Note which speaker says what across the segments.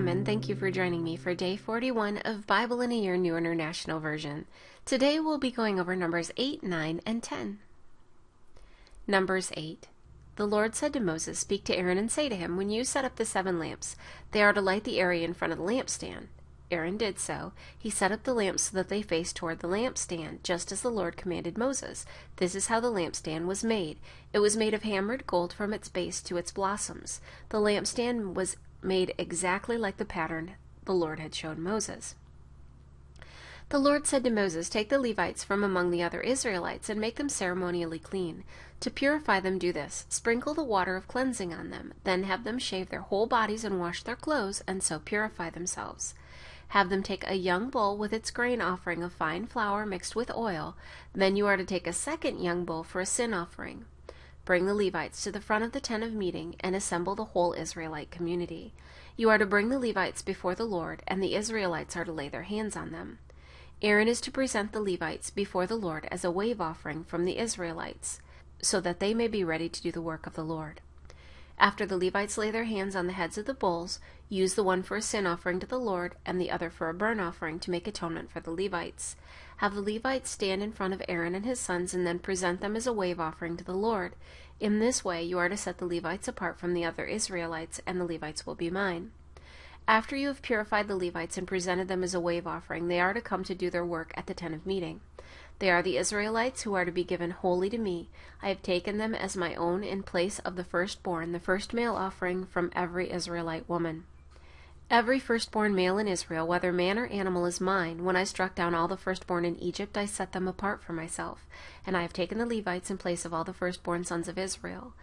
Speaker 1: Welcome and thank you for joining me for day 41 of Bible in a Year New International Version. Today we'll be going over Numbers 8, 9, and 10. Numbers 8. The Lord said to Moses, "Speak to Aaron and say to him, when you set up the 7 lamps, they are to light the area in front of the lampstand." Aaron did so. He set up the lamps so that they faced toward the lampstand, just as the Lord commanded Moses. This is how the lampstand was made. It was made of hammered gold from its base to its blossoms. The lampstand was made exactly like the pattern the Lord had shown Moses. The Lord said to Moses, "Take the Levites from among the other Israelites and make them ceremonially clean. To purify them do this: sprinkle the water of cleansing on them, then have them shave their whole bodies and wash their clothes, and so purify themselves. Have them take a young bull with its grain offering of fine flour mixed with oil. Then you are to take a second young bull for a sin offering. Bring the Levites to the front of the tent of meeting and assemble the whole Israelite community. You are to bring the Levites before the Lord, and the Israelites are to lay their hands on them. Aaron is to present the Levites before the Lord as a wave offering from the Israelites, so that they may be ready to do the work of the Lord. After the Levites lay their hands on the heads of the bulls, use the one for a sin offering to the Lord and the other for a burnt offering to make atonement for the Levites. Have the Levites stand in front of Aaron and his sons and then present them as a wave offering to the Lord. In this way you are to set the Levites apart from the other Israelites, and the Levites will be mine. After you have purified the Levites and presented them as a wave offering, they are to come to do their work at the tent of meeting. They are the Israelites who are to be given wholly to me. I have taken them as my own in place of the firstborn, the first male offering from every Israelite woman. Every firstborn male in Israel, whether man or animal, is mine. When I struck down all the firstborn in Egypt, I set them apart for myself, and I have taken the Levites in place of all the firstborn sons of Israel.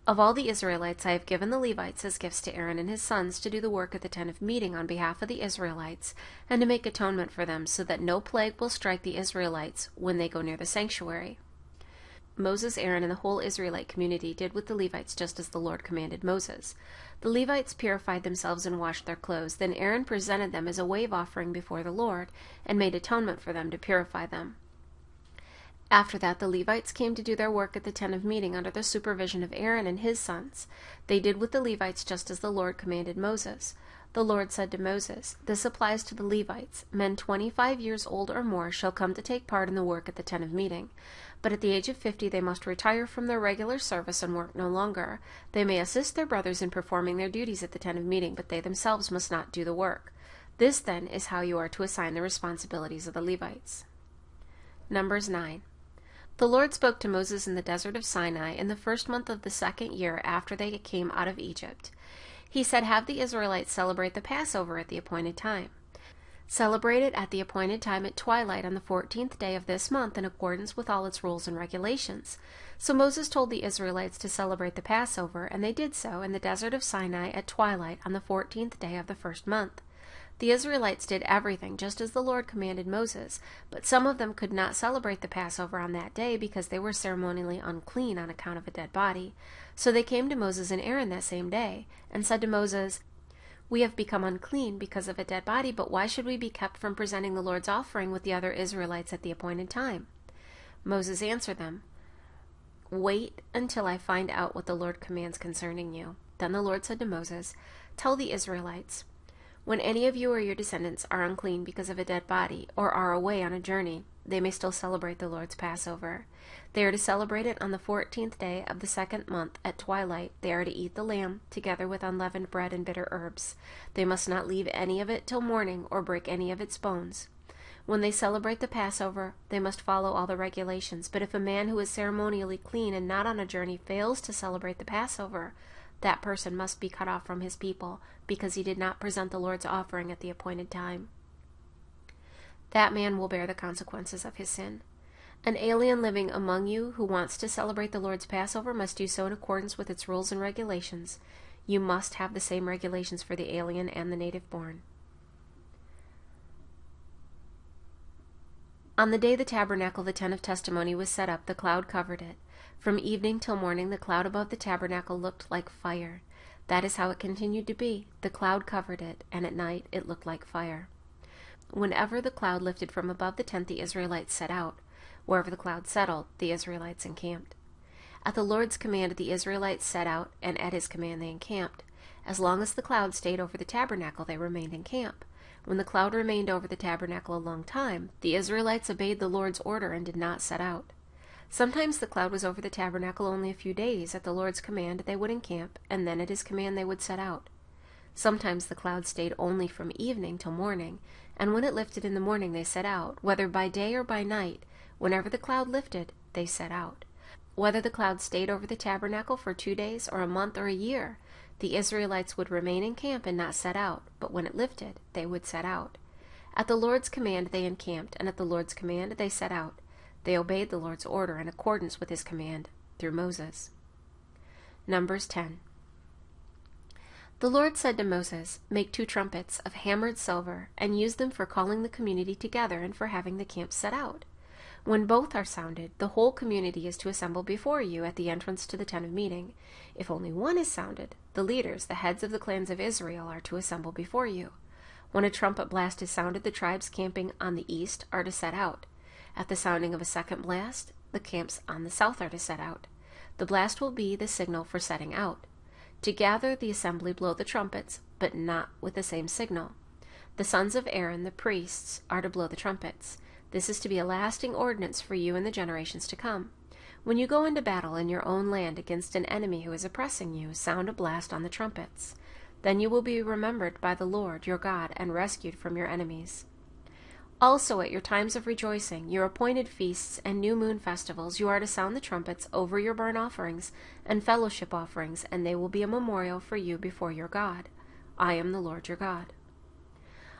Speaker 1: Of all the Israelites, I have given the Levites as gifts to Aaron and his sons to do the work at the tent of meeting on behalf of the Israelites, and to make atonement for them, so that no plague will strike the Israelites when they go near the sanctuary." Moses, Aaron, and the whole Israelite community did with the Levites just as the Lord commanded Moses. The Levites purified themselves and washed their clothes. Then Aaron presented them as a wave offering before the Lord, and made atonement for them to purify them. After that, the Levites came to do their work at the tent of meeting under the supervision of Aaron and his sons. They did with the Levites just as the Lord commanded Moses. The Lord said to Moses, "This applies to the Levites. Men 25 years old or more shall come to take part in the work at the tent of meeting. But at the age of 50 they must retire from their regular service and work no longer. They may assist their brothers in performing their duties at the tent of meeting, but they themselves must not do the work. This, then, is how you are to assign the responsibilities of the Levites." Numbers 9. The Lord spoke to Moses in the desert of Sinai in the first month of the 2nd year after they came out of Egypt. He said, "Have the Israelites celebrate the Passover at the appointed time. Celebrate it at the appointed time at twilight on the 14th day of this month in accordance with all its rules and regulations." So Moses told the Israelites to celebrate the Passover, and they did so in the desert of Sinai at twilight on the 14th day of the first month. The Israelites did everything just as the Lord commanded Moses, but some of them could not celebrate the Passover on that day because they were ceremonially unclean on account of a dead body. So they came to Moses and Aaron that same day, and said to Moses, "We have become unclean because of a dead body, but why should we be kept from presenting the Lord's offering with the other Israelites at the appointed time?" Moses answered them, "Wait until I find out what the Lord commands concerning you." Then the Lord said to Moses, "Tell the Israelites, when any of you or your descendants are unclean because of a dead body, or are away on a journey, they may still celebrate the Lord's Passover. They are to celebrate it on the 14th day of the 2nd month at twilight. They are to eat the lamb, together with unleavened bread and bitter herbs. They must not leave any of it till morning, or break any of its bones. When they celebrate the Passover, they must follow all the regulations. But if a man who is ceremonially clean and not on a journey fails to celebrate the Passover, that person must be cut off from his people, because he did not present the Lord's offering at the appointed time. That man will bear the consequences of his sin. An alien living among you who wants to celebrate the Lord's Passover must do so in accordance with its rules and regulations. You must have the same regulations for the alien and the native born." On the day the tabernacle, the tent of testimony, was set up, the cloud covered it. From evening till morning the cloud above the tabernacle looked like fire. That is how it continued to be. The cloud covered it, and at night it looked like fire. Whenever the cloud lifted from above the tent, the Israelites set out. Wherever the cloud settled, the Israelites encamped. At the Lord's command the Israelites set out, and at his command they encamped. As long as the cloud stayed over the tabernacle, they remained in camp. When the cloud remained over the tabernacle a long time, the Israelites obeyed the Lord's order and did not set out. Sometimes the cloud was over the tabernacle only a few days. At the Lord's command they would encamp, and then at his command they would set out. Sometimes the cloud stayed only from evening till morning, and when it lifted in the morning they set out. Whether by day or by night, whenever the cloud lifted, they set out. Whether the cloud stayed over the tabernacle for 2 days or a month or a year, the Israelites would remain in camp and not set out, but when it lifted, they would set out. At the Lord's command they encamped, and at the Lord's command they set out. They obeyed the Lord's order in accordance with his command through Moses. Numbers 10. The Lord said to Moses, "Make 2 trumpets of hammered silver, and use them for calling the community together and for having the camp set out. When both are sounded, the whole community is to assemble before you at the entrance to the tent of meeting. If only one is sounded, the leaders, the heads of the clans of Israel, are to assemble before you. When a trumpet blast is sounded, the tribes camping on the east are to set out. At the sounding of a second blast, the camps on the south are to set out. The blast will be the signal for setting out. To gather the assembly blow the trumpets, but not with the same signal. The sons of Aaron, the priests, are to blow the trumpets. This is to be a lasting ordinance for you in the generations to come. When you go into battle in your own land against an enemy who is oppressing you, sound a blast on the trumpets. Then you will be remembered by the Lord your God and rescued from your enemies. Also at your times of rejoicing, your appointed feasts and new moon festivals, you are to sound the trumpets over your burnt offerings and fellowship offerings, and they will be a memorial for you before your God. I am the Lord your God."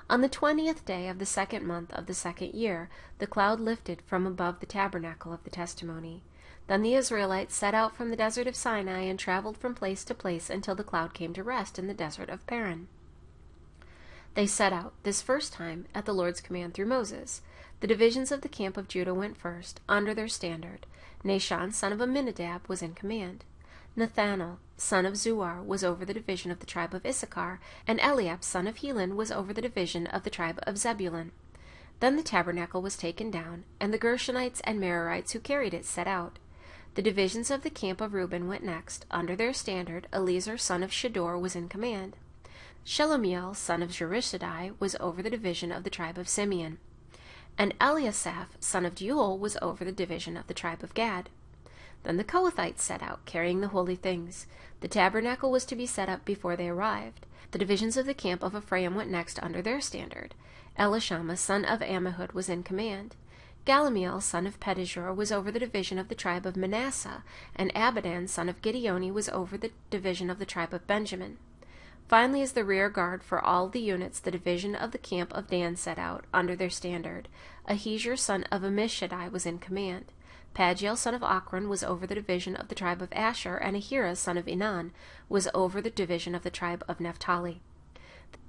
Speaker 1: On the 20th day of the 2nd month of the 2nd year, the cloud lifted from above the tabernacle of the testimony. Then the Israelites set out from the desert of Sinai and traveled from place to place until the cloud came to rest in the desert of Paran. They set out, this first time, at the Lord's command through Moses. The divisions of the camp of Judah went first, under their standard. Nahshon, son of Amminadab, was in command. Nathanael, son of Zuar, was over the division of the tribe of Issachar, and Eliab, son of Helon, was over the division of the tribe of Zebulun. Then the tabernacle was taken down, and the Gershonites and Merarites who carried it set out. The divisions of the camp of Reuben went next. Under their standard, Eliezer, son of Shedor, was in command. Shelumiel, son of Zurishaddai, was over the division of the tribe of Simeon. And Eliasaph, son of Deuel, was over the division of the tribe of Gad. Then the Kohathites set out, carrying the holy things. The tabernacle was to be set up before they arrived. The divisions of the camp of Ephraim went next under their standard. Elishama, son of Ammihud, was in command. Galamiel, son of Pedahzur, was over the division of the tribe of Manasseh, and Abidan, son of Gideoni, was over the division of the tribe of Benjamin. Finally, as the rear guard for all the units, the division of the camp of Dan set out, under their standard. Ahijah, son of Ammishaddai, was in command. Pagiel, son of Ochran, was over the division of the tribe of Asher, and Ahira, son of Enan, was over the division of the tribe of Naphtali.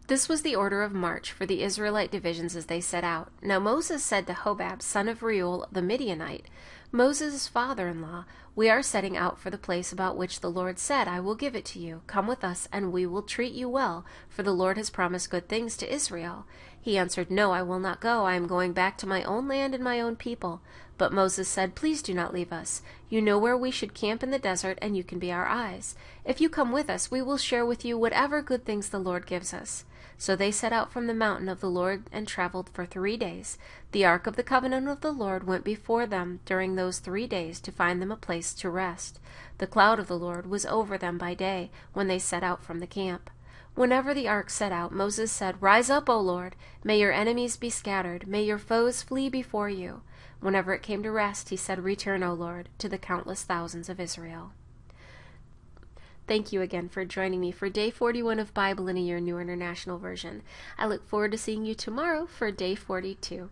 Speaker 1: This was the order of march for the Israelite divisions as they set out. Now Moses said to Hobab, son of Reuel the Midianite, Moses' father-in-law, "We are setting out for the place about which the Lord said, 'I will give it to you.' Come with us, and we will treat you well, for the Lord has promised good things to Israel." He answered, "No, I will not go. I am going back to my own land and my own people." But Moses said, "Please do not leave us. You know where we should camp in the desert, and you can be our eyes. If you come with us, we will share with you whatever good things the Lord gives us." So they set out from the mountain of the Lord and traveled for 3 days. The ark of the covenant of the Lord went before them during those 3 days to find them a place to rest. The cloud of the Lord was over them by day when they set out from the camp. Whenever the ark set out, Moses said, "Rise up, O Lord! May your enemies be scattered. May your foes flee before you." Whenever it came to rest, he said, "Return, O Lord, to the countless thousands of Israel." Thank you again for joining me for Day 41 of Bible in a Year, New International Version. I look forward to seeing you tomorrow for Day 42.